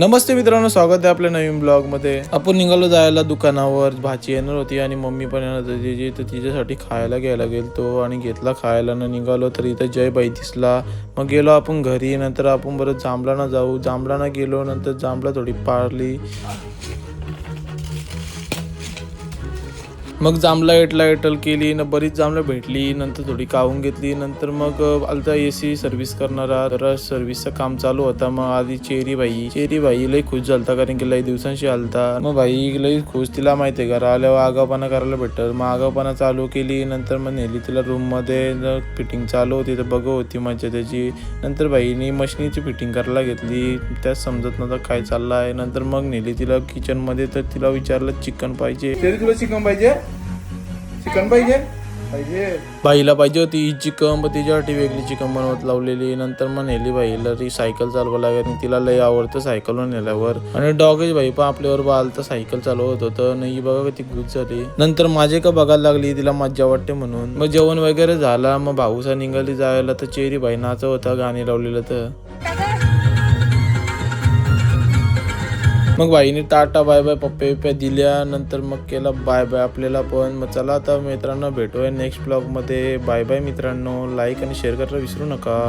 नमस्ते मित्रांनो, स्वागत आहे आपल्या नवीन ब्लॉग मध्ये। आपण निघालो जायला दुकानावर। भाची येणार होती आणि मम्मी पण येणार होती, तर तिच्यासाठी खायला घ्यायला गेलतो आणि घेतला खायला न निघालो तर इथं जय बाई दिसला। मग गेलो आपण घरी। नंतर आपण परत जांभळाना जाऊ। जांभळाना गेलो, नंतर जांभळा थोडी पाळली। मग जांभळा एटल केली न बरीच जांभळं भेटली। नंतर थोडी कावून घेतली। नंतर मग आलता एसी सर्व्हिस करणारा, तर सर्व्हिसचं काम चालू होता। मग आधी चेरी बाई लई खुश झालता, कारण की लई दिवसांशी आलता। मग बाई लई खुश, तिला माहिती आहे घरा आल्यावर आगावपणा करायला भेटत। मग आगावपणा चालू केली। नंतर मग नेली तिला रूम मध्ये, फिटिंग चालू होती तर बघ होती मजा त्याची। नंतर बाईनी मशीनीची फिटिंग करायला घेतली, त्यात समजत नव्हतं काय चाललं आहे। नंतर मग नेली तिला किचन मध्ये, तर तिला विचारलं चिकन पाहिजे। तुला चिकन पाहिजे? चिकन पाहिजे बाईला पाहिजे होती ही चिकन, मग तिच्यासाठी वेगळी चिकन बनवत लावलेली। नंतर मग नेली बाईला ती सायकल चालवायला लागली, तिला लई आवडतं सायकलवर नेल्यावर। आणि डॉगेश बाई पण आपल्यावर बालता सायकल चालवत होतं, नाही बघा किती खुश झाली। नंतर माझे का बघायला लागली, तिला मज्जा वाटते म्हणून। मग जेवण वगैरे झाला, मग भाऊसा निघाली जायला, तर चेरी बाई नाचत होता गाणी लावलेलं तर। मग बाईने टाटा बाय बाय पप्पे दिल्या। नंतर मग केला बाय बाय आपल्याला पण। मग चला आता मित्रांनो, भेटूया नेक्स्ट ब्लॉग मध्ये। बाय बाय मित्रांनो, लाईक आणि शेअर करायला विसरू नका।